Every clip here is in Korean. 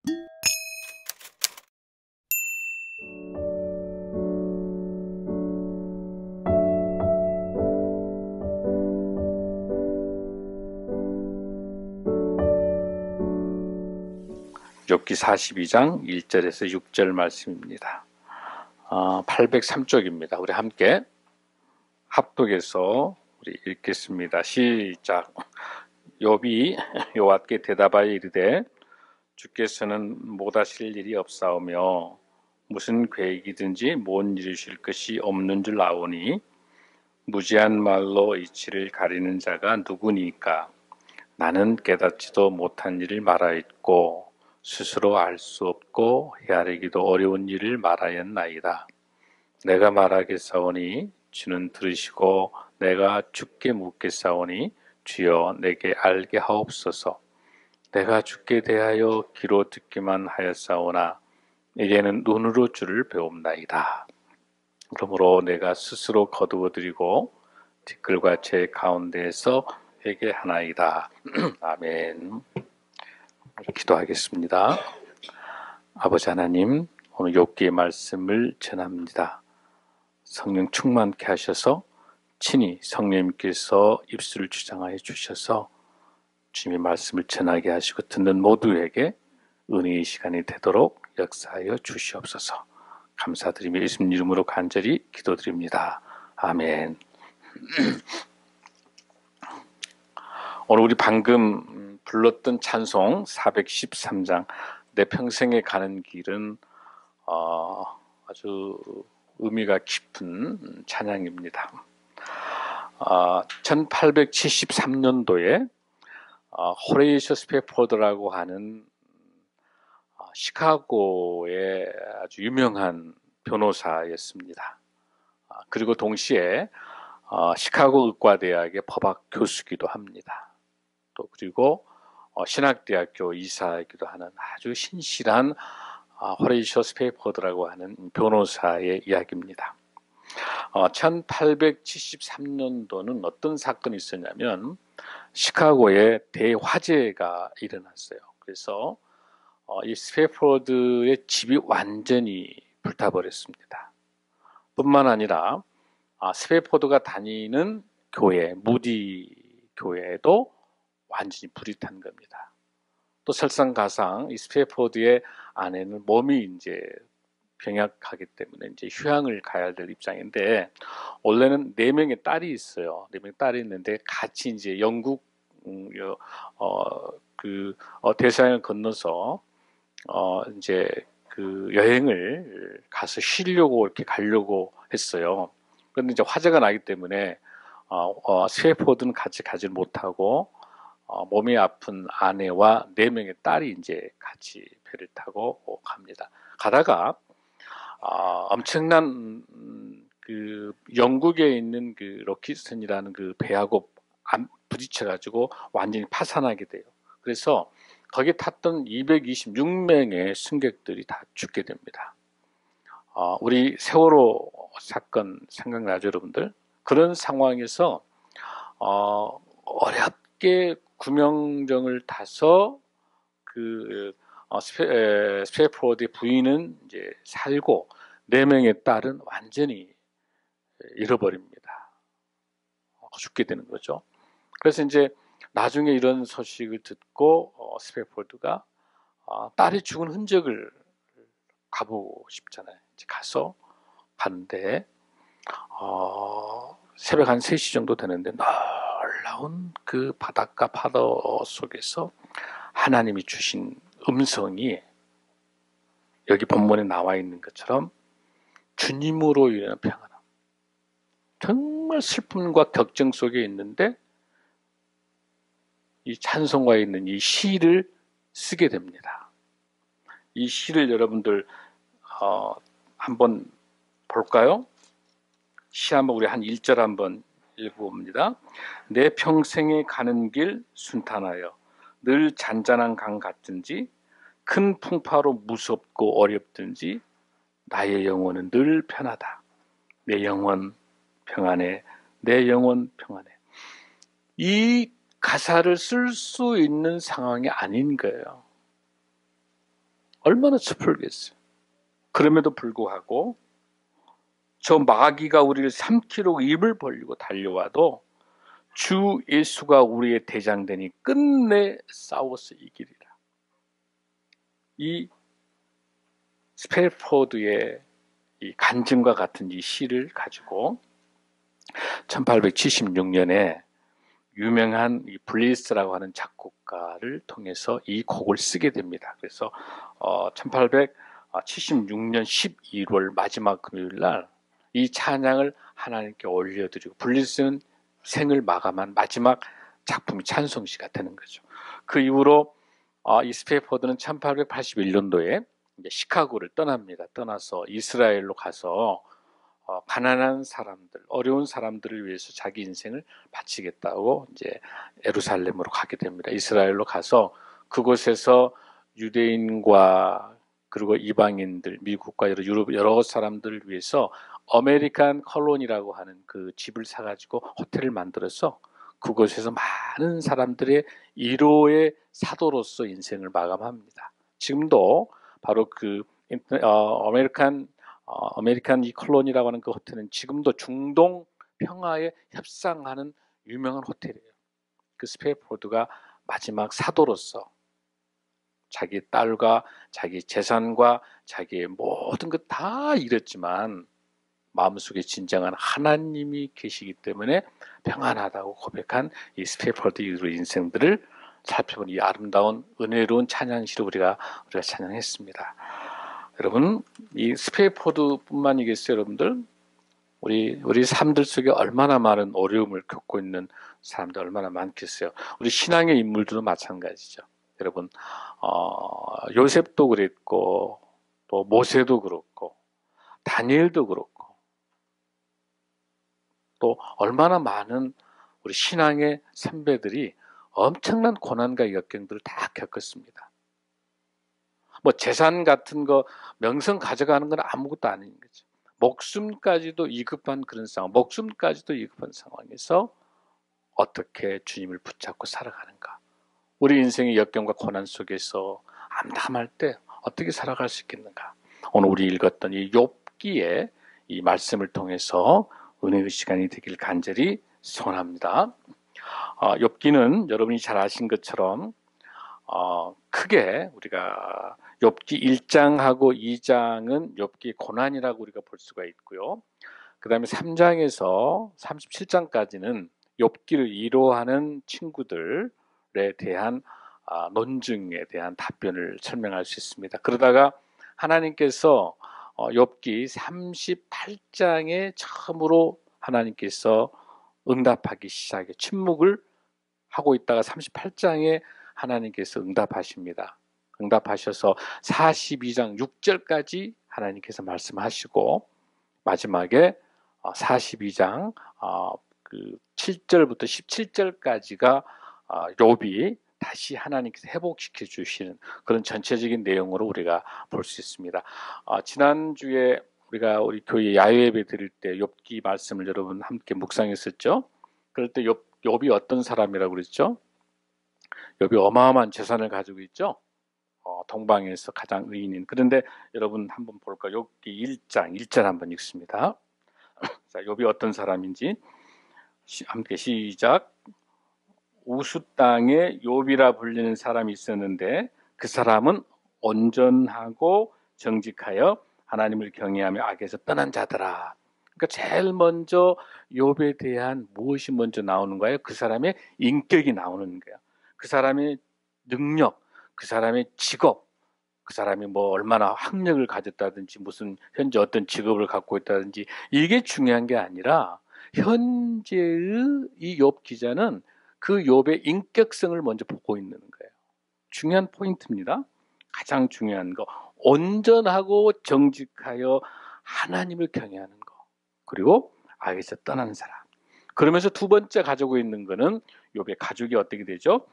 욥기 42장 1절에서 6절 말씀입니다. 803쪽입니다. 우리 함께 합독해서 우리 읽겠습니다. 시작. 욥이 여호와께 대답하여 이르되 주께서는 못하실 일이 없사오며 무슨 계획이든지 못 이루실 것이 없는 줄 아오니 무지한 말로 이치를 가리는 자가 누구니까? 나는 깨닫지도 못한 일을 말하였고 스스로 알 수 없고 헤아리기도 어려운 일을 말하였나이다. 내가 말하겠사오니 주는 들으시고 내가 주께 묻겠사오니 주여 내게 알게 하옵소서. 내가 주께 대하여 귀로 듣기만 하였사오나 이제는 눈으로 주를 배웁나이다. 그러므로 내가 스스로 거두어드리고 티끌과 제 가운데에서 회개하나이다. 아멘. 기도하겠습니다. 아버지 하나님, 오늘 욥기의 말씀을 전합니다. 성령 충만케 하셔서 친히 성령님께서 입술을 주장하여 주셔서 주님의 말씀을 전하게 하시고 듣는 모두에게 은혜의 시간이 되도록 역사하여 주시옵소서. 감사드리며 예수님 이름으로 간절히 기도드립니다. 아멘. 오늘 우리 방금 불렀던 찬송 413장 내 평생에 가는 길은 아주 의미가 깊은 찬양입니다. 1873년도에 호레이셔 스페포드라고 하는 시카고의 아주 유명한 변호사였습니다. 그리고 동시에 시카고 의과대학의 법학 교수기도 합니다. 또 그리고 신학대학교 이사이기도 하는 아주 신실한 호레이셔 스페포드라고 하는 변호사의 이야기입니다. 1873년도는 어떤 사건이 있었냐면 시카고에 대화재가 일어났어요. 그래서 이 스페포드의 집이 완전히 불타버렸습니다. 뿐만 아니라 스페포드가 다니는 교회, 무디 교회에도 완전히 불이 탄 겁니다. 또 설상가상 이 스페포드의 아내는 몸이 이제 병약하기 때문에 이제 휴양을 가야 될 입장인데 원래는 4명의 딸이 있어요. 4명의 딸이 있는데 같이 이제 영국 대서양을 건너서 이제 그 여행을 가서 쉬려고 이렇게 가려고 했어요. 그런데 이제 화재가 나기 때문에 스웨포드는 같이 가지 못하고 몸이 아픈 아내와 4명의 딸이 이제 같이 배를 타고 갑니다. 가다가 엄청난 그 영국에 있는 그 로키스턴이라는 그 배하고 부딪혀가지고 완전히 파산하게 돼요. 그래서 거기에 탔던 226명의 승객들이 다 죽게 됩니다. 우리 세월호 사건 생각나죠, 여러분들? 그런 상황에서 어렵게 구명정을 타서 그 스페포드의 부인은 이제 살고 4명의 딸은 완전히 잃어버립니다. 죽게 되는 거죠. 그래서 이제 나중에 이런 소식을 듣고 스페포드가 딸이 죽은 흔적을 가보고 싶잖아요. 이제 가서 갔는데 새벽 한 3시 정도 되는데 놀라운 그 바닷가 파도 속에서 하나님이 주신 음성이 여기 본문에 나와 있는 것처럼 주님으로 인한 평안. 정말 슬픔과 격정 속에 있는데 이 찬송가에 있는 이 시를 쓰게 됩니다. 이 시를 여러분들 한번 볼까요? 시 한번 우리 한 1절 한번 읽어봅니다. 내 평생에 가는 길 순탄하여 늘 잔잔한 강 같든지 큰 풍파로 무섭고 어렵든지 나의 영혼은 늘 편하다. 내 영혼 평안해. 내 영혼 평안해. 이 가사를 쓸 수 있는 상황이 아닌 거예요. 얼마나 슬프겠어요. 그럼에도 불구하고 저 마귀가 우리를 삼키려고 입을 벌리고 달려와도 주 예수가 우리의 대장되니 끝내 싸워서 이기리라. 이 스펠포드의 이 간증과 같은 이 시를 가지고 1876년에 유명한 이 블리스라고 하는 작곡가를 통해서 이 곡을 쓰게 됩니다. 그래서 1876년 11월 마지막 금요일 날 이 찬양을 하나님께 올려드리고 블리스는 생을 마감한 마지막 작품이 찬송시가 되는 거죠. 그 이후로 이 스페이포드는 1881년도에 이제 시카고를 떠납니다. 떠나서 이스라엘로 가서 가난한 사람들, 어려운 사람들을 위해서 자기 인생을 바치겠다고 이제 예루살렘으로 가게 됩니다. 이스라엘로 가서 그곳에서 유대인과 그리고 이방인들, 미국과 유럽 여러 사람들을 위해서 아메리칸 컬로니라고 하는 그 집을 사가지고 호텔을 만들어서 그곳에서 많은 사람들의 1호의 사도로서 인생을 마감합니다. 지금도 바로 그 아메리칸 이 컬로니라고 하는 그 호텔은 지금도 중동 평화에 협상하는 유명한 호텔이에요. 그 스페이포드가 마지막 사도로서 자기 딸과 자기 재산과 자기의 모든 것 다 잃었지만 마음속에 진정한 하나님이 계시기 때문에 평안하다고 고백한 이 스페이포드 이후의 인생들을 살펴본 이 아름다운 은혜로운 찬양시를 우리가 찬양했습니다. 여러분, 이 스페이포드뿐만이겠어요, 여러분들? 우리 삶들 속에 얼마나 많은 어려움을 겪고 있는 사람들 얼마나 많겠어요. 우리 신앙의 인물들도 마찬가지죠. 여러분, 요셉도 그랬고, 또 모세도 그렇고, 다니엘도 그렇고, 또 얼마나 많은 우리 신앙의 선배들이 엄청난 고난과 역경들을 다 겪었습니다. 뭐 재산 같은 거, 명성 가져가는 건 아무것도 아닌 거죠. 목숨까지도 이급한 그런 상황, 목숨까지도 이급한 상황에서 어떻게 주님을 붙잡고 살아가는가. 우리 인생의 역경과 고난 속에서 암담할 때 어떻게 살아갈 수 있겠는가. 오늘 우리 읽었던 이 욥기의 이 말씀을 통해서 은혜의 시간이 되길 간절히 소원합니다. 욥기는 여러분이 잘 아신 것처럼 크게 우리가 욥기 1장하고 2장은 욥기 고난이라고 우리가 볼 수가 있고요. 그 다음에 3장에서 37장까지는 욥기를 위로하는 친구들에 대한 논증에 대한 답변을 설명할 수 있습니다. 그러다가 하나님께서 욥기 38장에 처음으로 하나님께서 응답하기 시작해 침묵을 하고 있다가 38장에 하나님께서 응답하십니다. 응답하셔서 42장 6절까지 하나님께서 말씀하시고 마지막에 42장 그 7절부터 17절까지가 욥이 다시 하나님께서 회복시켜 주시는 그런 전체적인 내용으로 우리가 볼 수 있습니다. 지난주에 우리 교회 야외예배 드릴 때 욥기 말씀을 여러분 함께 묵상했었죠. 그럴 때 욥이 어떤 사람이라고 그랬죠? 욥이 어마어마한 재산을 가지고 있죠. 동방에서 가장 의인인. 그런데 여러분 한번 볼까요? 욥기 1장 1절 한번 읽습니다. 자, 욥이 어떤 사람인지 함께 시작. 우수 땅에 욥이라 불리는 사람이 있었는데 그 사람은 온전하고 정직하여 하나님을 경외하며 악에서 떠난 자더라. 그러니까 제일 먼저 욥에 대한 무엇이 먼저 나오는 거예요? 그 사람의 인격이 나오는 거예요. 그 사람의 능력, 그 사람의 직업, 그 사람이 뭐 얼마나 학력을 가졌다든지 무슨 현재 어떤 직업을 갖고 있다든지 이게 중요한 게 아니라 현재의 이 욥 기자는 그 욥의 인격성을 먼저 보고 있는 거예요. 중요한 포인트입니다. 가장 중요한 거 온전하고 정직하여 하나님을 경외하는 거 그리고 악에서 떠나는 사람. 그러면서 두 번째 가지고 있는 거는 욥의 가족이 어떻게 되죠?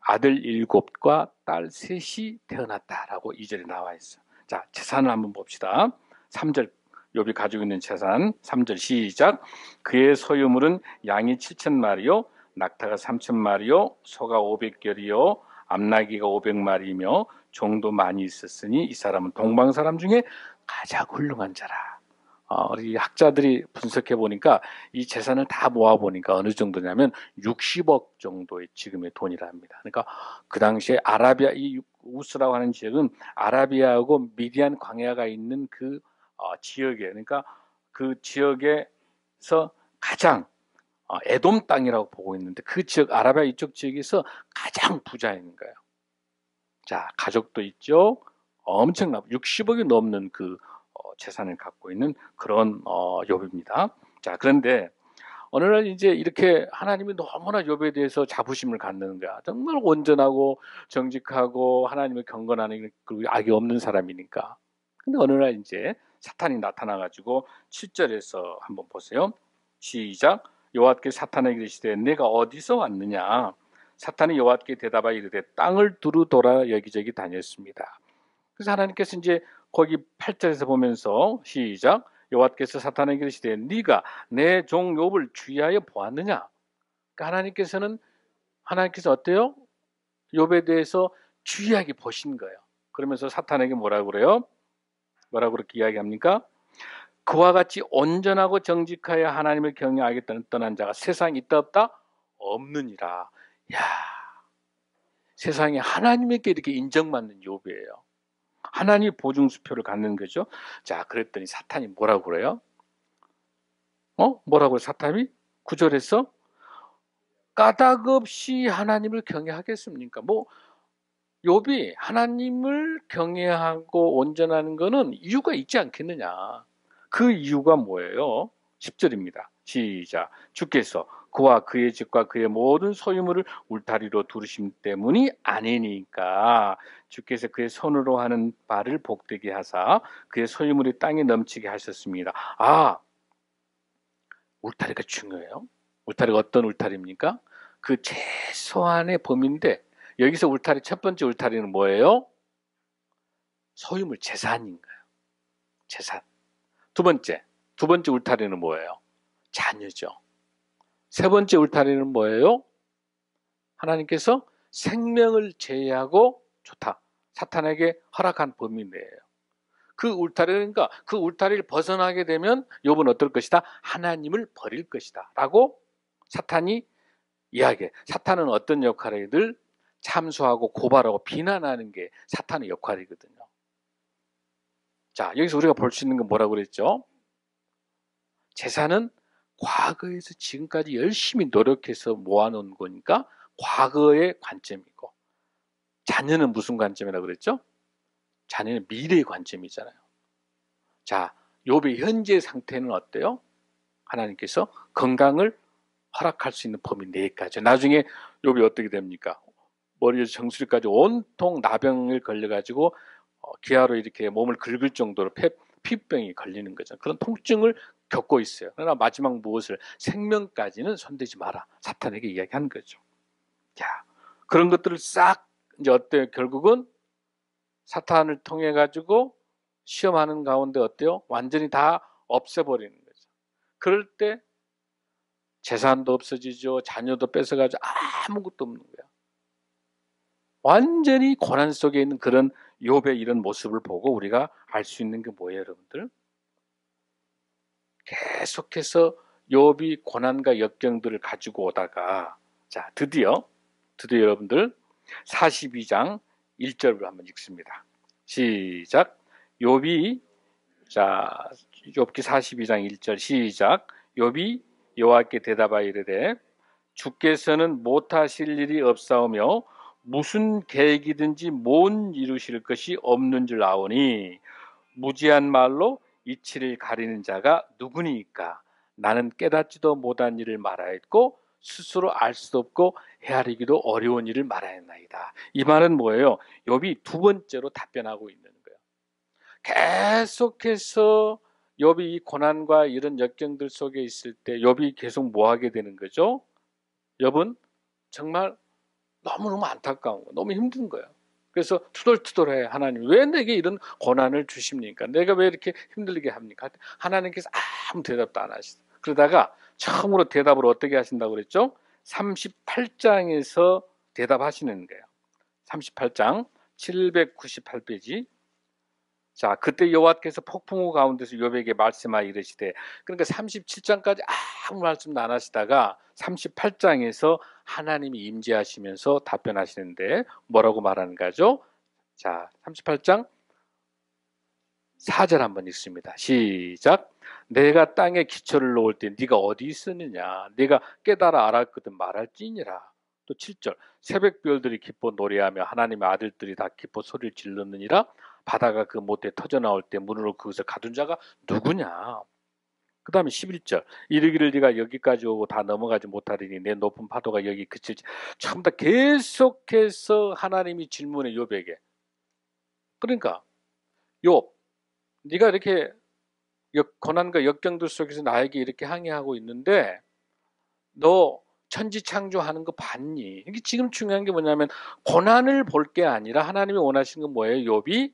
아들 7과 딸 3이 태어났다라고 2절에 나와 있어요. 자, 재산을 한번 봅시다. 3절 욥이 가지고 있는 재산 3절 시작. 그의 소유물은 양이 7,000마리요 낙타가 3,000마리요 소가 500결이요 암나귀가 500마리이며 종도 많이 있었으니 이 사람은 동방 사람 중에 가장 훌륭한 자라. 우리 학자들이 분석해 보니까 이 재산을 다 모아 보니까 어느 정도냐면 60억 정도의 지금의 돈이라 합니다. 그러니까 그 당시에 아라비아, 이 우스라고 하는 지역은 아라비아하고 미디안 광야가 있는 그 지역에, 그러니까 그 지역에서 가장 에돔 땅이라고 보고 있는데 그 지역, 아라비아 이쪽 지역에서 가장 부자인 거예요. 자, 가족도 있죠. 엄청나 60억이 넘는 그 재산을 갖고 있는 그런 욥입니다. 자, 그런데 어느 날 이제 이렇게 하나님이 너무나 욥에 대해서 자부심을 갖는 거야. 정말 온전하고 정직하고 하나님을 경건하는, 그리고 악이 없는 사람이니까. 근데 어느 날 이제 사탄이 나타나가지고 7절에서 한번 보세요. 시작. 여호와께 사탄에게 이르시되 내가 어디서 왔느냐? 사탄이 여호와께 대답하여 이르되 땅을 두루 돌아 여기저기 다녔습니다. 그래서 하나님께서 이제 거기 8절에서 보면서 시작. 여호와께서 사탄에게 이르시되 네가 내 종 욥을 주의하여 보았느냐? 그러니까 하나님께서 어때요? 욥에 대해서 주의하게 보신 거예요. 그러면서 사탄에게 뭐라고 그래요? 뭐라고 그렇게 이야기합니까? 그와 같이 온전하고 정직하여 하나님을 경외하겠다는 떠난 자가 세상에 있다 없다? 없느니라. 야, 세상에 하나님에게 이렇게 인정받는 욥이에요. 하나님이 보증수표를 갖는 거죠. 자, 그랬더니 사탄이 뭐라고 그래요? 뭐라고 사탄이? 9절에서 까닭없이 하나님을 경외하겠습니까? 욥이 하나님을 경외하고 온전하는 거는 이유가 있지 않겠느냐. 그 이유가 뭐예요? 10절입니다. 시작. 주께서 그와 그의 집과 그의 모든 소유물을 울타리로 두르심 때문이 아니니까 주께서 그의 손으로 하는 바를 복되게 하사 그의 소유물이 땅에 넘치게 하셨습니다. 울타리가 중요해요. 울타리가 어떤 울타리입니까? 그 최소한의 범위인데 여기서 첫 번째 울타리는 뭐예요? 소유물, 재산인 거예요. 재산. 두 번째 울타리는 뭐예요? 자녀죠. 세 번째 울타리는 뭐예요? 하나님께서 생명을 제외하고 좋다. 사탄에게 허락한 범위 내예요. 그 울타리를 벗어나게 되면 욥은 어떨 것이다? 하나님을 버릴 것이다. 라고 사탄이 이야기해. 사탄은 어떤 역할을 늘 참수하고 고발하고 비난하는 게 사탄의 역할이거든요. 자, 여기서 우리가 볼 수 있는 건 뭐라고 그랬죠? 재산은 과거에서 지금까지 열심히 노력해서 모아놓은 거니까 과거의 관점이고, 자녀는 무슨 관점이라고 그랬죠? 자녀는 미래의 관점이잖아요. 자, 욥의 현재 상태는 어때요? 하나님께서 건강을 허락할 수 있는 범위 내까지. 나중에 욥이 어떻게 됩니까? 머리에서 정수리까지 온통 나병을 걸려가지고 기아로 이렇게 몸을 긁을 정도로 피병이 걸리는 거죠. 그런 통증을 겪고 있어요. 그러나 마지막 무엇을? 생명까지는 손대지 마라. 사탄에게 이야기한 거죠. 자, 그런 것들을 싹 이제 어때요? 결국은 사탄을 통해 가지고 시험하는 가운데 어때요? 완전히 다 없애버리는 거죠. 그럴 때 재산도 없어지죠. 자녀도 뺏어가지고 아무것도 없는 거야. 완전히 고난 속에 있는 그런 욥의 이런 모습을 보고 우리가 알 수 있는 게 뭐예요, 여러분들? 계속해서 욥이 고난과 역경들을 가지고 오다가 자, 드디어 여러분들 42장 1절을 한번 읽습니다. 시작. 욥기 42장 1절 시작. 욥이 여호와께 대답하여 이르되 주께서는 못하실 일이 없사오며 무슨 계획이든지 못 이루실 것이 없는 줄 아오니 무지한 말로 이치를 가리는 자가 누구니까? 나는 깨닫지도 못한 일을 말하였고 스스로 알 수도 없고 헤아리기도 어려운 일을 말하였나이다. 이 말은 뭐예요? 욥이 두 번째로 답변하고 있는 거예요. 계속해서 욥이 이 고난과 이런 역경들 속에 있을 때 욥이 계속 뭐 하게 되는 거죠? 욥은 정말 너무너무 안타까운 거, 너무 힘든 거예요. 그래서 투덜투덜해. 하나님 왜 내게 이런 고난을 주십니까? 내가 왜 이렇게 힘들게 합니까? 하나님께서 아무 대답도 안 하시죠. 그러다가 처음으로 대답을 어떻게 하신다고 그랬죠? 38장에서 대답하시는 거예요. 38장 798페이지. 자, 그때 여호와께서 폭풍우 가운데서 욥에게 말씀하여 이르시되, 그러니까 37장까지 아무 말씀도 안 하시다가 38장에서 하나님이 임재하시면서 답변하시는데 뭐라고 말하는 거죠? 자, 38장 4절 한번 읽습니다. 시작. 내가 땅에 기초를 놓을 때 네가 어디 있었느냐? 네가 깨달아 알았거든 말할지니라. 또 7절. 새벽 별들이 기뻐 노래하며 하나님의 아들들이 다 기뻐 소리를 질렀느니라. 바다가 그 못에 터져 나올 때 문으로 그것을 가둔 자가 누구냐? 그 다음에 11절. 이르기를 네가 여기까지 오고 다 넘어가지 못하리니 내 높은 파도가 여기 그칠지. 전부 다 계속해서 하나님이 질문해 욥에게. 그러니까 욥, 네가 이렇게 고난과 역경들 속에서 나에게 이렇게 항해하고 있는데 너 천지 창조하는 거 봤니? 이게 지금 중요한 게 뭐냐면 고난을 볼 게 아니라 하나님이 원하시는 건 뭐예요? 욥이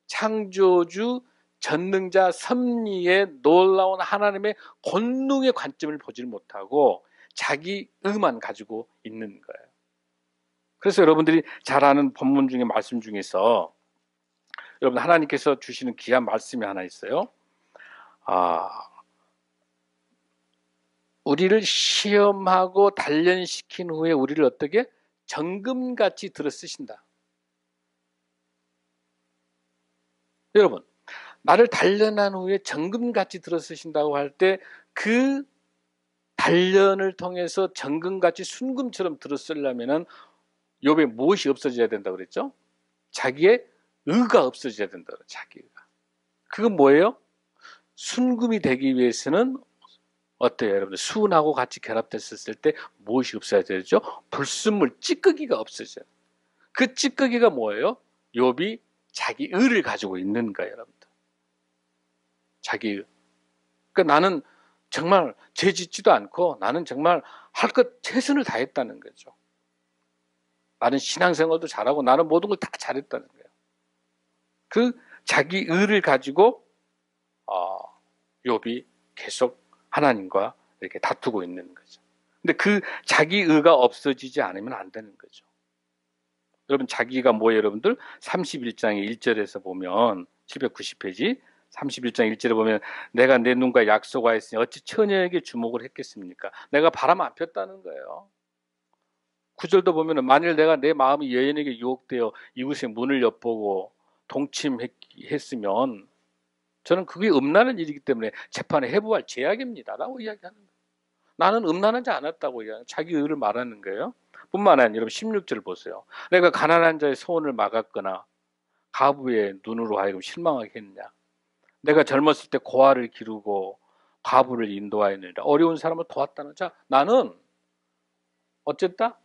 창조주 전능자 섭리의 놀라운 하나님의 권능의 관점을 보질 못하고 자기 의만 가지고 있는 거예요. 그래서 여러분들이 잘 아는 본문 중에 말씀 중에서 여러분 하나님께서 주시는 귀한 말씀이 하나 있어요. 우리를 시험하고 단련시킨 후에 우리를 어떻게? 정금같이 들어 쓰신다. 여러분, 나를 단련한 후에 정금같이 들어 쓰신다고 할 때 그 단련을 통해서 정금같이 순금처럼 들어 쓰려면은 욥에 무엇이 없어져야 된다고 그랬죠? 자기의 의가 없어져야 된다고 그래요. 자기 의가. 그건 뭐예요? 순금이 되기 위해서는 어때요, 여러분들? 수은하고 같이 결합됐었을 때 무엇이 없어야 되죠? 불순물, 찌꺼기가 없어져요. 그 찌꺼기가 뭐예요? 욥이 자기 의를 가지고 있는 거예요, 여러분들. 자기 의. 그러니까 나는 정말 죄 짓지도 않고 나는 정말 할 것 최선을 다했다는 거죠. 나는 신앙생활도 잘하고 나는 모든 걸 다 잘했다는 거예요. 그 자기 의를 가지고 욥이 계속 하나님과 이렇게 다투고 있는 거죠. 근데 그 자기 의가 없어지지 않으면 안 되는 거죠. 여러분 자기가 뭐예요, 여러분들? 31장의 1절에서 보면 790페이지 31장 1절에 보면 내가 내 눈과 약속하였으니 어찌 처녀에게 주목을 했겠습니까? 내가 바람 안 폈다는 거예요. 9절도 보면 만일 내가 내 마음이 여인에게 유혹되어 이웃의 문을 엿보고 동침했으면 저는 그게 음란한 일이기 때문에 재판에 회부할 죄악입니다 라고 이야기하는 거예요. 나는 음란하지 않았다고 이야기하는, 자기 의를 말하는 거예요. 뿐만 아니라 여러분 16절 보세요. 내가 가난한 자의 소원을 막았거나 가부의 눈으로 하여금 실망하게 했느냐. 내가 젊었을 때 고아를 기르고 과부를 인도하였느니라. 어려운 사람을 도왔다는. 자, 나는 어쨌다?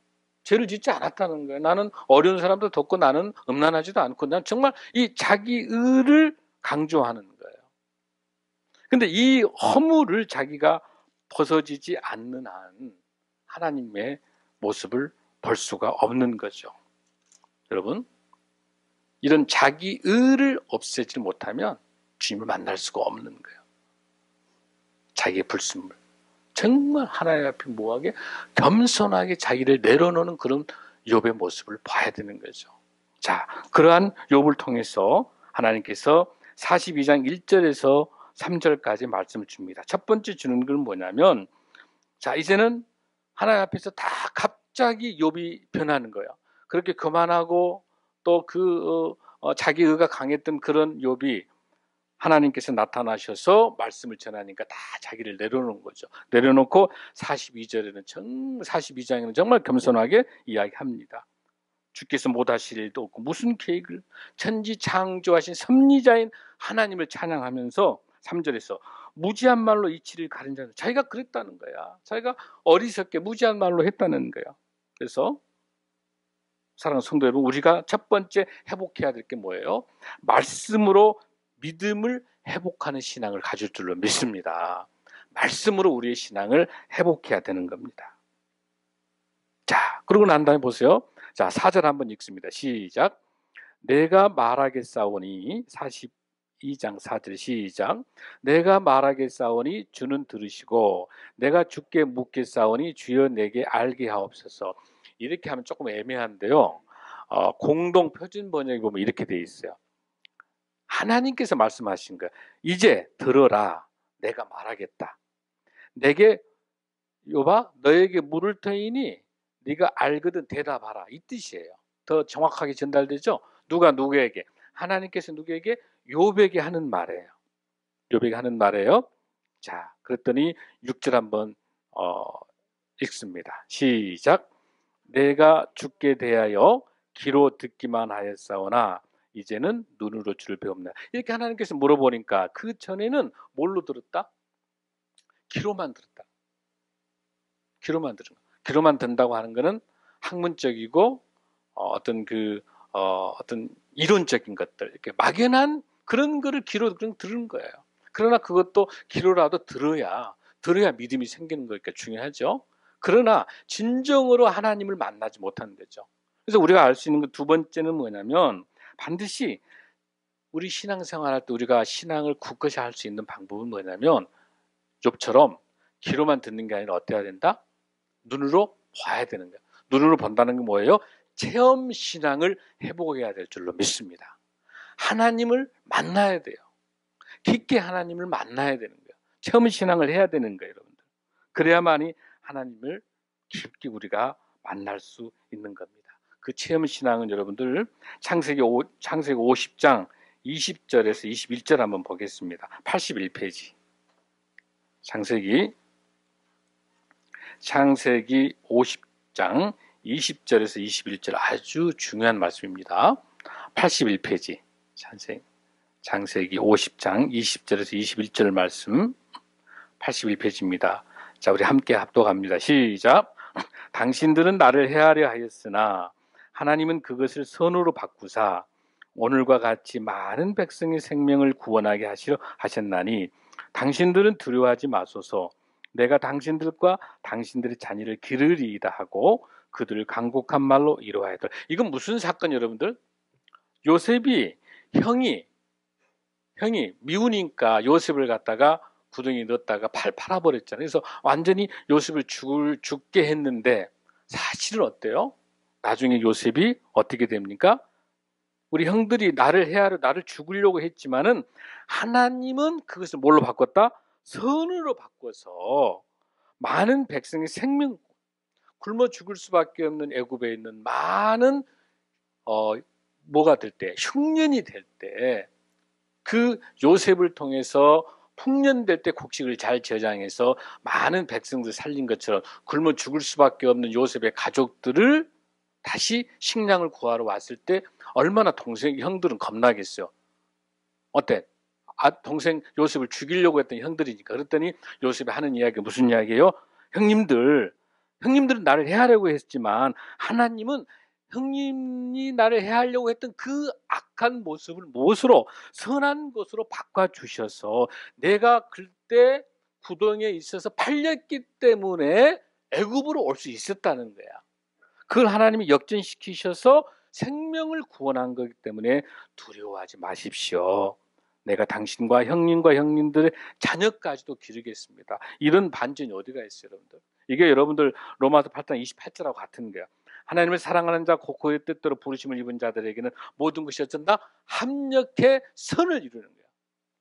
죄를 짓지 않았다는 거예요. 나는 어려운 사람도 돕고 나는 음란하지도 않고 난 정말 이 자기 의를 강조하는 거예요. 근데 이 허물을 자기가 벗어지지 않는 한 하나님의 모습을 볼 수가 없는 거죠. 여러분, 이런 자기 의를 없애지 못하면 주님을 만날 수가 없는 거예요. 자기의 불순물. 정말 하나님 앞에 뭐하게 겸손하게 자기를 내려놓는 그런 욥의 모습을 봐야 되는 거죠. 자, 그러한 욥을 통해서 하나님께서 42장 1절에서 3절까지 말씀을 줍니다. 첫 번째 주는 건 뭐냐면, 자, 이제는 하나님 앞에서 다 갑자기 욥이 변하는 거예요. 그렇게 교만하고 또 자기 의가 강했던 그런 욥이 하나님께서 나타나셔서 말씀을 전하니까 다 자기를 내려놓은 거죠. 내려놓고 42장에는 정말 겸손하게 이야기합니다. 주께서 못하실 일도 없고 무슨 계획을, 천지 창조하신 섭리자인 하나님을 찬양하면서 3절에서 무지한 말로 이치를 가른 자는, 자기가 그랬다는 거야. 자기가 어리석게 무지한 말로 했다는 거야. 그래서 사랑하는 성도 여러분, 우리가 첫 번째 회복해야 될 게 뭐예요? 말씀으로 믿음을 회복하는 신앙을 가질 줄로 믿습니다. 말씀으로 우리의 신앙을 회복해야 되는 겁니다. 자, 그러고 난 다음에 보세요. 자, 4절 한번 읽습니다. 시작. 내가 말하겠사오니, 42장 4절 시작. 내가 말하겠사오니 주는 들으시고 내가 주께 묻겠사오니 주여 내게 알게 하옵소서. 이렇게 하면 조금 애매한데요. 공동 표준 번역에 보면 이렇게 돼 있어요. 하나님께서 말씀하신 거예요. 이제 들어라. 내가 말하겠다. 내게 여봐 너에게 물을 터이니 네가 알거든 대답하라. 이 뜻이에요. 더 정확하게 전달되죠? 누가 누구에게? 하나님께서 누구에게? 욥에게 하는 말이에요. 욥에게 하는 말이에요. 자, 그랬더니 6절 한번 읽습니다. 시작. 내가 죽게 대하여 귀로 듣기만 하였사오나 이제는 눈으로 주를 배웁니다. 이렇게 하나님께서 물어보니까 그 전에는 뭘로 들었다? 귀로만 들었다. 귀로만 들은 거. 귀로만 듣는다고 하는 것은 학문적이고 어떤 이론적인 것들, 이렇게 막연한 그런 거를 귀로 들은 거예요. 그러나 그것도 귀로라도 들어야 믿음이 생기는 거니까 중요하죠. 그러나 진정으로 하나님을 만나지 못하는 거죠. 그래서 우리가 알 수 있는 그 두 번째는 뭐냐면 반드시 우리 신앙생활할 때 우리가 신앙을 굳건히 할 수 있는 방법은 뭐냐면 욥처럼 귀로만 듣는 게 아니라 어때야 된다? 눈으로 봐야 되는 거예요. 눈으로 본다는 게 뭐예요? 체험 신앙을 회복해야 될 줄로 믿습니다. 하나님을 만나야 돼요. 깊게 하나님을 만나야 되는 거예요. 체험 신앙을 해야 되는 거예요, 여러분들. 그래야만이 하나님을 깊게 우리가 만날 수 있는 겁니다. 그 체험 신앙은 여러분들 창세기 50장 20절에서 21절 한번 보겠습니다. 81페이지. 창세기 50장 20절에서 21절 아주 중요한 말씀입니다. 81페이지. 창세기 50장 20절에서 21절 말씀 81페이지입니다. 자, 우리 함께 합독합니다. 시작. 당신들은 나를 해하려 하였으나 하나님은 그것을 선으로 바꾸사 오늘과 같이 많은 백성의 생명을 구원하게 하시려 하셨나니 당신들은 두려워하지 마소서. 내가 당신들과 당신들의 자녀를 기르리이다 하고 그들을 간곡한 말로 이루하였더라. 이건 무슨 사건 여러분들? 요셉이 형이 미우니까 요셉을 갖다가 구덩이에 넣었다가 팔아버렸잖아요. 그래서 완전히 요셉을 죽게 했는데 사실은 어때요? 나중에 요셉이 어떻게 됩니까? 우리 형들이 나를 해하려 나를 죽으려고 했지만은 하나님은 그것을 뭘로 바꿨다? 선으로 바꿔서 많은 백성의 생명 굶어 죽을 수밖에 없는 애굽에 있는 많은 뭐가 될 때 흉년이 될 때 그 요셉을 통해서 풍년될 때 곡식을 잘 저장해서 많은 백성들 살린 것처럼 굶어 죽을 수밖에 없는 요셉의 가족들을 다시 식량을 구하러 왔을 때 얼마나 동생 형들은 겁나겠어요. 어때? 동생 요셉을 죽이려고 했던 형들이니까. 그랬더니 요셉이 하는 이야기가 무슨 이야기예요? 형님들은 나를 해하려고 했지만 하나님은 형님이 나를 해하려고 했던 그 악한 모습을 무엇으로? 선한 것으로 바꿔주셔서 내가 그때 구덩이에 있어서 팔렸기 때문에 애굽으로 올 수 있었다는 거야. 그걸 하나님이 역전시키셔서 생명을 구원한 거기 때문에 두려워하지 마십시오. 내가 당신과 형님들의 자녀까지도 기르겠습니다. 이런 반전이 어디가 있어요, 여러분들? 이게 여러분들 로마서 8장 28절하고 같은 거예요. 하나님을 사랑하는 자, 그의 뜻대로 부르심을 입은 자들에게는 모든 것이 어쩐다? 합력해 선을 이루는 거예요.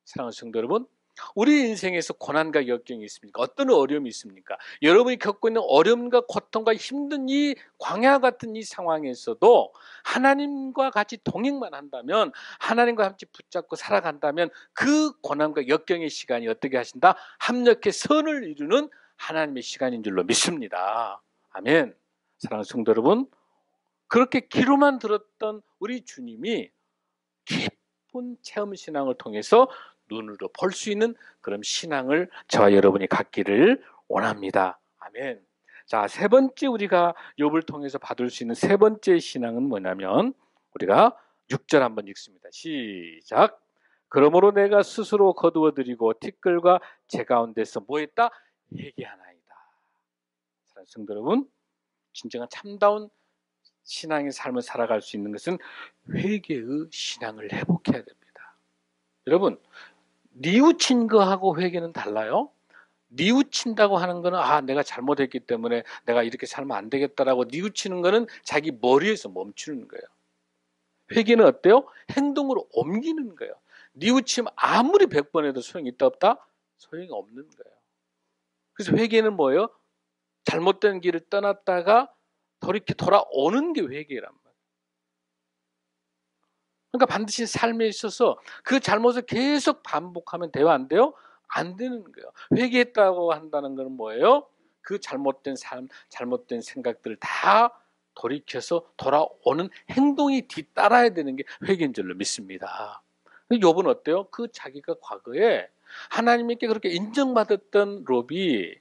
사랑하는 성도 여러분, 우리 인생에서 고난과 역경이 있습니까? 어떤 어려움이 있습니까? 여러분이 겪고 있는 어려움과 고통과 힘든 이 광야 같은 이 상황에서도 하나님과 같이 동행만 한다면, 하나님과 같이 붙잡고 살아간다면 그 고난과 역경의 시간이 어떻게 하신다? 합력해 선을 이루는 하나님의 시간인 줄로 믿습니다. 아멘. 사랑하는 성도 여러분, 그렇게 귀로만 들었던 우리 주님이 깊은 체험신앙을 통해서 눈으로 볼 수 있는 그런 신앙을 저와 여러분이 갖기를 원합니다. 아멘. 자, 세 번째 우리가 욥을 통해서 받을 수 있는 세 번째 신앙은 뭐냐면 우리가 6절 한번 읽습니다. 시작. 그러므로 내가 스스로 거두어드리고 티끌과 제 가운데서 뭐했다? 회개하나이다. 사랑하는 성도 여러분, 진정한 참다운 신앙의 삶을 살아갈 수 있는 것은 회개의 신앙을 회복해야 됩니다. 여러분, 뉘우친 거하고 회개는 달라요. 뉘우친다고 하는 거는 내가 잘못했기 때문에 내가 이렇게 살면 안 되겠다라고 뉘우치는 거는 자기 머리에서 멈추는 거예요. 회개는 어때요? 행동으로 옮기는 거예요. 뉘우치면 아무리 100번 해도 소용이 있다 없다? 소용이 없는 거예요. 그래서 회개는 뭐예요? 잘못된 길을 떠났다가 돌아오는 게 회개란 말이에요. 그러니까 반드시 삶에 있어서 그 잘못을 계속 반복하면 돼요? 안 돼요? 안 되는 거예요. 회개했다고 한다는 건 뭐예요? 그 잘못된 삶, 잘못된 생각들을 다 돌이켜서 돌아오는 행동이 뒤따라야 되는 게 회개인 줄로 믿습니다. 욥은 어때요? 그 자기가 과거에 하나님께 그렇게 인정받았던 욥이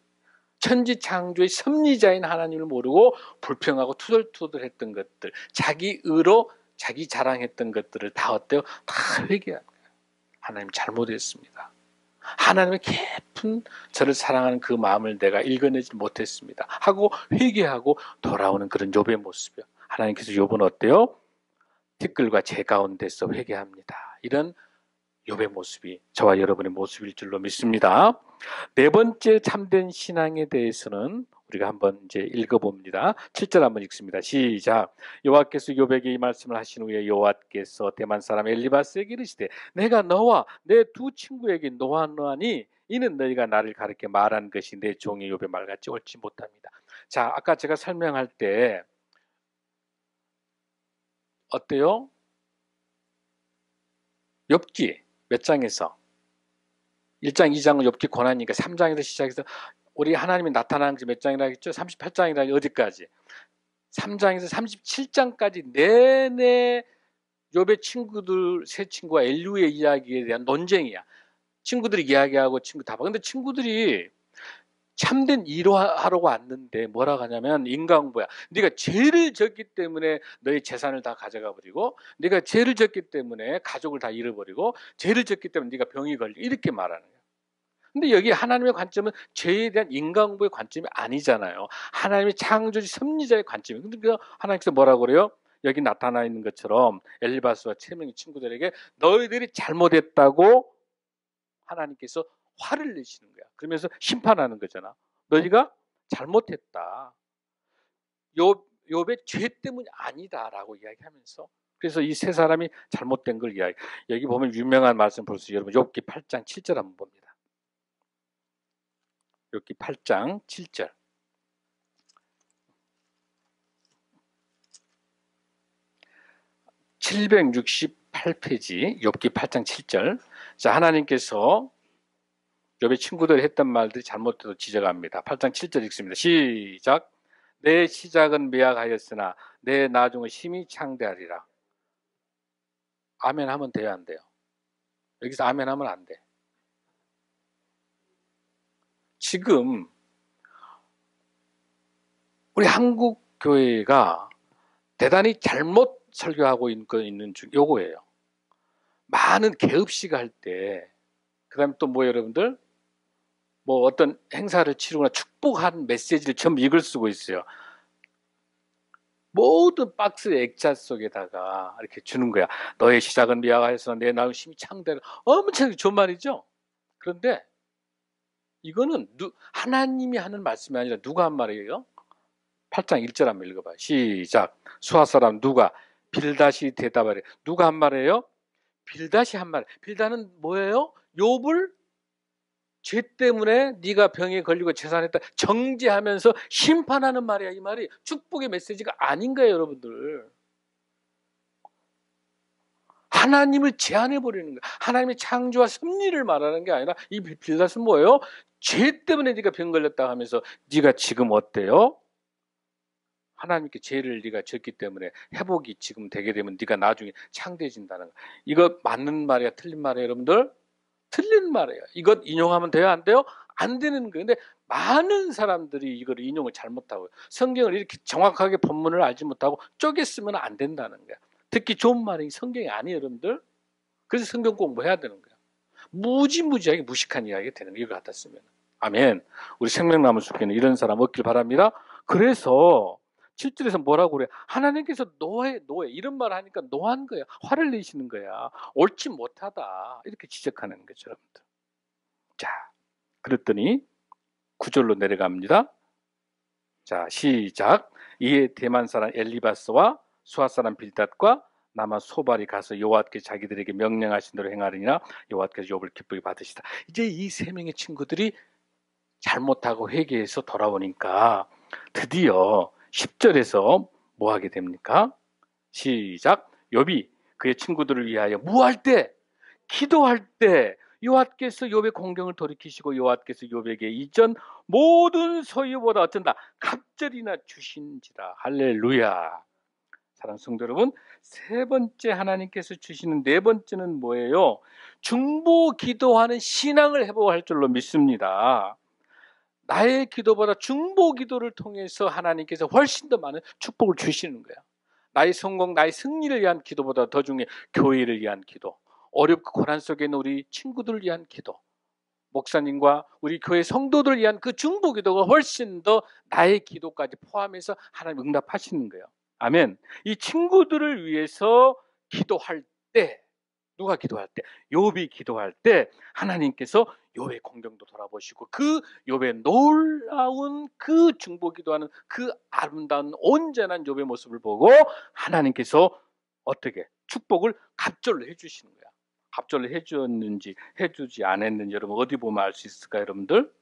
천지창조의 섭리자인 하나님을 모르고 불평하고 투덜투덜했던 것들, 자기 의로 자기 자랑했던 것들을 다 어때요? 다 회개한 거예요. 하나님 잘못했습니다. 하나님의 깊은 저를 사랑하는 그 마음을 내가 읽어내지 못했습니다 하고 회개하고 돌아오는 그런 욥의 모습이요. 하나님께서 욥은 어때요? 티끌과 재 가운데서 회개합니다. 이런 욥의 모습이 저와 여러분의 모습일 줄로 믿습니다. 네 번째 참된 신앙에 대해서는 우리가 한번 이제 읽어봅니다. 7절 한번 읽습니다. 시작. 여호와께서 욥에게 이 말씀을 하신 후에 여호와께서 대만 사람 엘리바스에게 이르시되 내가 너와 내 두 친구에게 노하노하니 이는 너희가 나를 가르쳐 말한 것이 내 종의 욥의 말같이 옳지 못합니다. 자, 아까 제가 설명할 때 어때요? 욥기 몇 장에서 1장, 2장은 욥기 고난이니까 3장에서 시작해서 우리 하나님이 나타나는 게 몇 장이라 했죠? 38장이라 어디까지? 3장에서 37장까지 내내 욥의 친구들, 세 친구와 엘리후의 이야기에 대한 논쟁이야. 친구들이 이야기하고 친구 다 봐. 근데 친구들이 참된 이해하려고 왔는데 뭐라고 하냐면 인간부야. 네가 죄를 졌기 때문에 너의 재산을 다 가져가 버리고 네가 죄를 졌기 때문에 가족을 다 잃어버리고 죄를 졌기 때문에 네가 병이 걸리고 이렇게 말하는 거야. 근데 여기 하나님의 관점은 죄에 대한 인간공부의 관점이 아니잖아요. 하나님의 창조주 섭리자의 관점이에요. 근데 하나님께서 뭐라고 그래요? 여기 나타나 있는 것처럼 엘리바스와 채명의 친구들에게 너희들이 잘못했다고 하나님께서 화를 내시는 거야. 그러면서 심판하는 거잖아. 너희가 잘못했다. 욥의 죄 때문이 아니다라고 이야기하면서 그래서 이 세 사람이 잘못된 걸 이야기. 여기 보면 유명한 말씀 볼 수 있어요. 여러분 욥기 8장 7절 한번 봅니다. 욥기 8장 7절. 768페이지 욥기 8장 7절. 자, 하나님께서 욥의 친구들이 했던 말들이 잘못돼도 지적합니다. 8장 7절 읽습니다. 시작. 내 시작은 미약하였으나 내 나중은 심히 창대하리라. 아멘 하면 돼요, 안 돼요? 여기서 아멘 하면 안 돼. 지금 우리 한국 교회가 대단히 잘못 설교하고 있는 중 요거예요. 많은 개업식 할 때, 그 다음에 또 뭐 여러분들, 뭐 어떤 행사를 치르거나 축복한 메시지를 전부 이걸 쓰고 있어요. 모든 박스 액자 속에다가 이렇게 주는 거야. 너의 시작은 미약하여서 내 나은 심히 창대를. 엄청 좋은 말이죠. 그런데 이거는 하나님이 하는 말씀이 아니라 누가 한 말이에요? 8장 1절 한번 읽어봐요. 시작. 수하 사람 누가? 빌다시 대답하래. 누가 한 말이에요? 빌다시 한 말. 빌다는 뭐예요? 욥을 죄 때문에 네가 병에 걸리고 재산했다 정죄하면서 심판하는 말이야. 이 말이 축복의 메시지가 아닌 거예요, 여러분들. 하나님을 제한해 버리는 거야. 하나님의 창조와 섭리를 말하는 게 아니라 이 빌닷은 뭐예요? 죄 때문에 네가 병 걸렸다 하면서 네가 지금 어때요? 하나님께 죄를 네가 졌기 때문에 회복이 지금 되게 되면 네가 나중에 창대해진다는 거. 이거 맞는 말이야, 틀린 말이야, 여러분들? 틀린 말이에요. 이것 인용하면 돼요, 안 돼요? 안 되는 거예요. 근데 많은 사람들이 이걸 인용을 잘못하고 성경을 이렇게 정확하게 본문을 알지 못하고 쪼개 쓰면 안 된다는 거야. 듣기 좋은 말이 성경이 아니에요, 여러분들. 그래서 성경 공부해야 되는 거야. 무지무지하게 무식한 이야기가 되는 거예요, 이거 갖다 쓰면. 아멘. 우리 생명나무 숲에는 이런 사람 없길 바랍니다. 그래서 7절에서 뭐라고 그래? 하나님께서 노해 이런 말을 하니까 노한 거야. 화를 내시는 거야. 옳지 못하다. 이렇게 지적하는 거죠, 여러분들. 자, 그랬더니 9절로 내려갑니다. 자, 시작. 이에 대만 사람 엘리바스와 수아 사람 빌닷과 남아 소발이 가서 여호와께서 자기들에게 명령하신 대로 행하리니라. 여호와께서 욥을 기쁘게 받으시다. 이제 이 세 명의 친구들이 잘못하고 회개해서 돌아오니까 드디어 10절에서 뭐 하게 됩니까? 시작. 욥이 그의 친구들을 위하여 무할 때, 기도할 때 여호와께서 욥의 공경을 돌이키시고 여호와께서 욥에게 이전 모든 소유보다 어쩐다 갑절이나 주신지라. 할렐루야. 사랑하는 성도 여러분, 세 번째 하나님께서 주시는 네 번째는 뭐예요? 중보 기도하는 신앙을 회복할 줄로 믿습니다. 나의 기도보다 중보 기도를 통해서 하나님께서 훨씬 더 많은 축복을 주시는 거야. 나의 성공, 나의 승리를 위한 기도보다 더 중요해 교회를 위한 기도, 어렵고 고난 속에 있는 우리 친구들을 위한 기도, 목사님과 우리 교회 성도들을 위한 그 중보 기도가 훨씬 더 나의 기도까지 포함해서 하나님 응답하시는 거예요. 아멘. 이 친구들을 위해서 기도할 때, 누가 기도할 때? 욥이 기도할 때 하나님께서 욥의 공경도 돌아보시고 그 욥의 놀라운 그 중보 기도하는 그 아름다운 온전한 욥의 모습을 보고 하나님께서 어떻게 축복을 갑절로 해주시는 거야. 갑절로 해주었는지 해주지 않았는지 여러분 어디 보면 알 수 있을까요, 여러분들?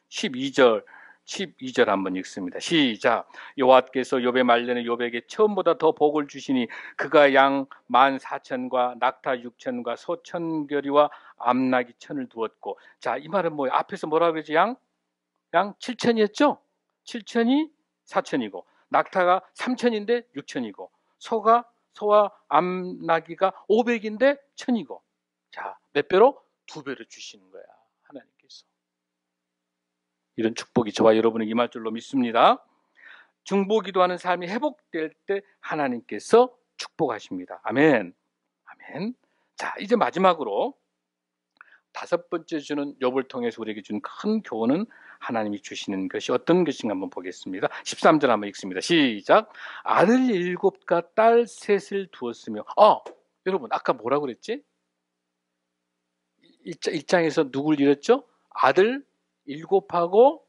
12절 한번 읽습니다. 시작. 여호와께서 욥의 말년에 욥에게 처음보다 더 복을 주시니 그가 양 14,000과 낙타 6,000과 소 1,000결이와 암나귀 1,000을 두었고. 자, 이 말은 뭐예요? 앞에서 뭐라 그러지? 양 7,000이었죠? 7,000이 4,000이고 낙타가 3,000인데 6,000이고 소와 암나귀가 500인데 1,000이고. 자, 몇 배로? 2배로 주시는 거야, 하나님께서. 이런 축복이 저와 여러분에게 임할 줄로 믿습니다. 중보 기도하는 삶이 회복될 때 하나님께서 축복하십니다. 아멘. 아멘. 자, 이제 마지막으로 5번째 주는 욥을 통해서 우리에게 준 큰 교훈은 하나님이 주시는 것이 어떤 것인가 한번 보겠습니다. 13절 한번 읽습니다. 시작. 아들 7과 딸 3을 두었으며. 여러분 아까 뭐라고 그랬지? 1장에서 누굴 잃었죠? 아들 7하고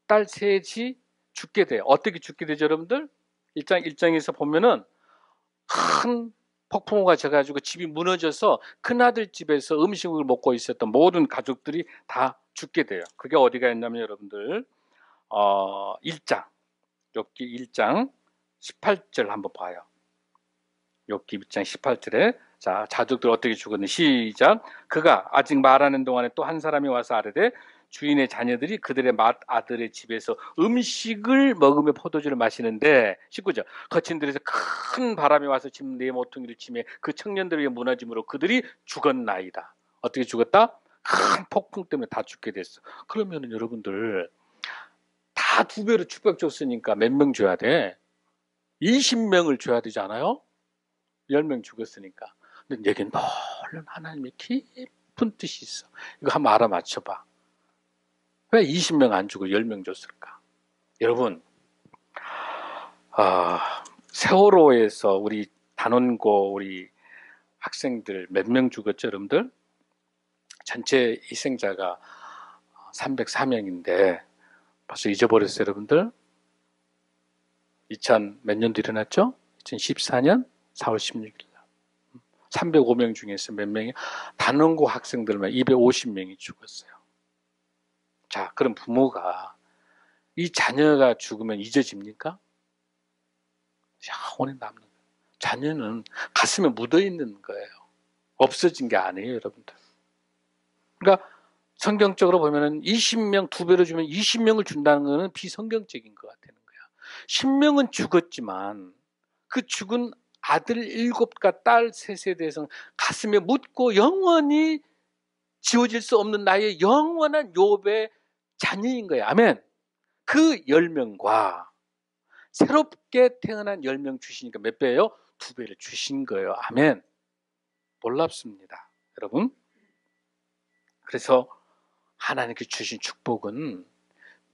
딸 3이 죽게 돼요. 어떻게 죽게 되죠, 여러분들? 1장에서 보면은 큰 폭풍우가 져가지고 집이 무너져서 큰아들 집에서 음식을 먹고 있었던 모든 가족들이 다 죽게 돼요. 그게 어디가 있냐면 여러분들 1장 욥기 1장 18절 한번 봐요. 욥기 1장 18절에 자, 자족들 어떻게 죽었는지 시작. 그가 아직 말하는 동안에 또 한 사람이 와서 아뢰되 주인의 자녀들이 그들의 맏아들의 집에서 음식을 먹으며 포도주를 마시는데 19절 거친 들에서 큰 바람이 와서 집 네 모퉁이를 치매 그 청년들 위에 무너짐으로 그들이 죽었나이다. 어떻게 죽었다? 큰 폭풍 때문에 다 죽게 됐어. 그러면 여러분들 다 2배로 축복 줬으니까 몇 명 줘야 돼? 20명을 줘야 되지 않아요? 10명 죽었으니까. 근데 여기 놀란 하나님의 깊은 뜻이 있어. 이거 한번 알아맞혀봐. 왜 20명 안 주고 10명 줬을까? 여러분, 세월호에서 우리 단원고 우리 학생들 몇 명 죽었죠, 여러분들? 전체 희생자가 304명인데 벌써 잊어버렸어요, 여러분들? 2000 몇 년도 일어났죠? 2014년 4월 16일. 305명 중에서 몇 명이? 단원고 학생들만 250명이 죽었어요. 자, 그럼 부모가 이 자녀가 죽으면 잊어집니까? 영원히 남는 거예요. 자녀는 가슴에 묻어있는 거예요. 없어진 게 아니에요, 여러분들. 그러니까 성경적으로 보면은 20명 2배로 주면 20명을 준다는 것은 비성경적인 것 같다는 거야. 10명은 죽었지만 그 죽은 아들 7과 딸 3에 대해서는 가슴에 묻고 영원히 지워질 수 없는 나의 영원한 욥의 자녀인 거예요. 아멘. 그 10명과 새롭게 태어난 10명 주시니까 몇 배예요? 2배를 주신 거예요. 아멘. 놀랍습니다, 여러분. 그래서 하나님께 주신 축복은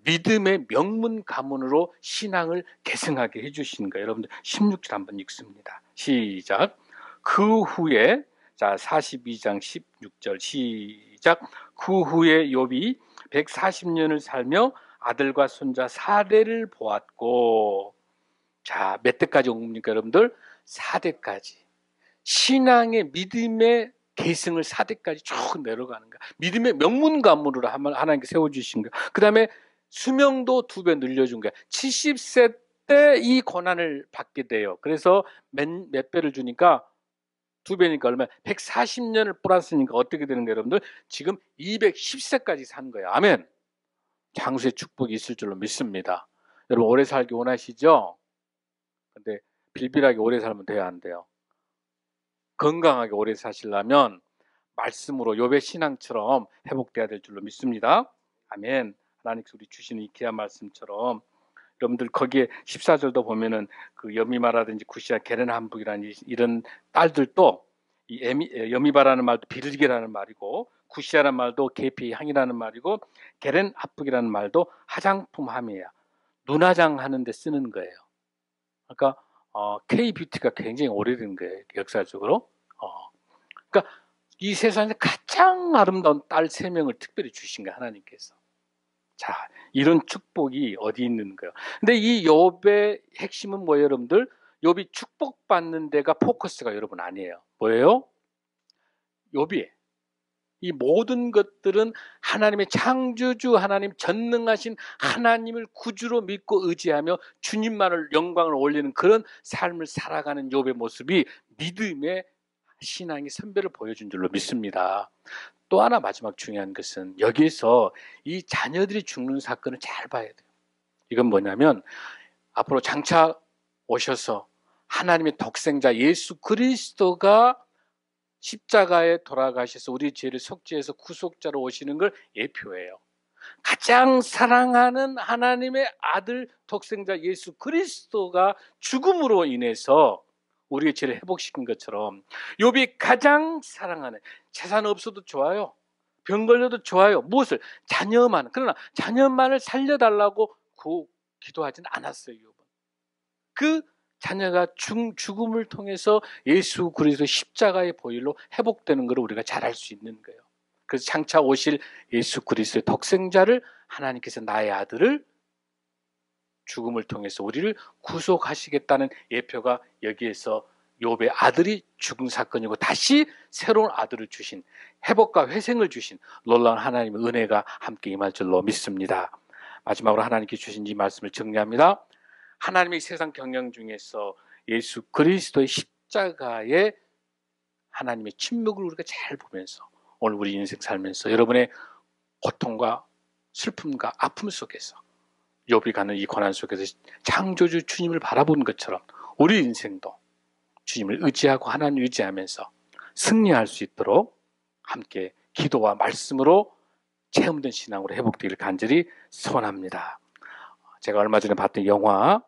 믿음의 명문 가문으로 신앙을 계승하게 해주시는 거예요. 여러분들 16절 한번 읽습니다. 시작. 그 후에 자, 42장 16절 시작. 그 후에 욥이 140년을 살며 아들과 손자 4대를 보았고, 자, 몇 대까지 온 겁니까, 여러분들? 4대까지. 신앙의 믿음의 계승을 4대까지 쭉 내려가는 거야. 믿음의 명문가문으로 하나님께 세워주신 거야. 그 다음에 수명도 2배 늘려준 거야. 70세 때 이 고난을 받게 돼요. 그래서 몇 배를 주니까 2배니까 얼마? 140년을 플러스니까 어떻게 되는 거예요, 여러분들? 지금 210세까지 산 거예요. 아멘. 장수의 축복이 있을 줄로 믿습니다. 여러분 오래 살기 원하시죠? 근데 빌빌하게 오래 살면 돼야 안 돼요. 건강하게 오래 사시려면 말씀으로 욥의 신앙처럼 회복돼야 될 줄로 믿습니다. 아멘. 하나님께서 우리 주시는 이 귀한 말씀처럼 여러분들 거기에 14절도 보면은 그 여미바라든지 구시아 게렌함북이라는 이런 딸들도 이 여미바라는 말도 비둘기라는 말이고 구시아라는 말도 계피 향이라는 말이고 게렌함북이라는 말도 화장품함이에요. 눈화장 하는 데 쓰는 거예요. 그러니까 K-뷰티가 굉장히 오래된 거예요. 역사적으로. 그러니까 이 세상에서 가장 아름다운 딸 3명을 특별히 주신 거예요. 하나님께서. 자, 이런 축복이 어디 있는 거예요. 근데 이 욥의 핵심은 뭐예요, 여러분들? 욥이 축복받는 데가 포커스가 여러분 아니에요. 뭐예요? 욥이 이 모든 것들은 하나님의 창조주 하나님, 전능하신 하나님을 구주로 믿고 의지하며 주님만을 영광을 올리는 그런 삶을 살아가는 욥의 모습이 믿음의 신앙의 선배를 보여준 줄로 믿습니다. 또 하나 마지막 중요한 것은 여기에서 이 자녀들이 죽는 사건을 잘 봐야 돼요. 이건 뭐냐면 앞으로 장차 오셔서 하나님의 독생자 예수 그리스도가 십자가에 돌아가셔서 우리 죄를 속죄해서 구속자로 오시는 걸 예표해요. 가장 사랑하는 하나님의 아들 독생자 예수 그리스도가 죽음으로 인해서 우리의 죄를 회복시킨 것처럼 욥이 가장 사랑하는, 재산 없어도 좋아요, 병 걸려도 좋아요, 무엇을? 자녀만. 그러나 자녀만을 살려달라고 기도하진 않았어요. 욥은 그 자녀가 죽음을 통해서 예수 그리스도 십자가의 보혈로 회복되는 것을 우리가 잘 알 수 있는 거예요. 그래서 장차 오실 예수 그리스도의 독생자를 하나님께서 나의 아들을 죽음을 통해서 우리를 구속하시겠다는 예표가 여기에서 욥의 아들이 죽은 사건이고 다시 새로운 아들을 주신, 회복과 회생을 주신 놀라운 하나님의 은혜가 함께 임할 줄로 믿습니다. 마지막으로 하나님께 주신 이 말씀을 정리합니다. 하나님의 세상 경영 중에서 예수 그리스도의 십자가의 하나님의 침묵을 우리가 잘 보면서 오늘 우리 인생 살면서 여러분의 고통과 슬픔과 아픔 속에서 욥이 가는 이 고난 속에서 창조주 주님을 바라본 것처럼 우리 인생도 주님을 의지하고 하나님 의지하면서 승리할 수 있도록 함께 기도와 말씀으로 체험된 신앙으로 회복되기를 간절히 소원합니다. 제가 얼마 전에 봤던 영화를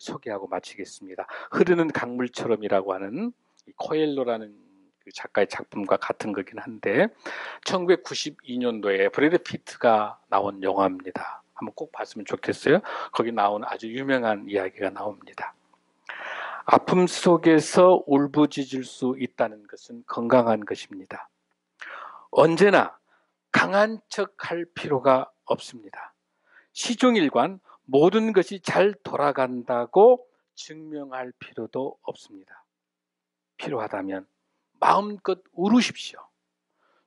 소개하고 마치겠습니다. 흐르는 강물처럼이라고 하는 코엘로라는 그 작가의 작품과 같은 거긴 한데 1992년도에 브래드 피트가 나온 영화입니다. 한번 꼭 봤으면 좋겠어요. 거기 나온 아주 유명한 이야기가 나옵니다. 아픔 속에서 울부짖을 수 있다는 것은 건강한 것입니다. 언제나 강한 척할 필요가 없습니다. 시종일관 모든 것이 잘 돌아간다고 증명할 필요도 없습니다. 필요하다면 마음껏 울으십시오.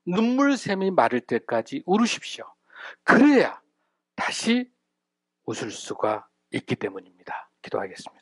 눈물샘이 마를 때까지 울으십시오. 그래야 다시 웃을 수가 있기 때문입니다. 기도하겠습니다.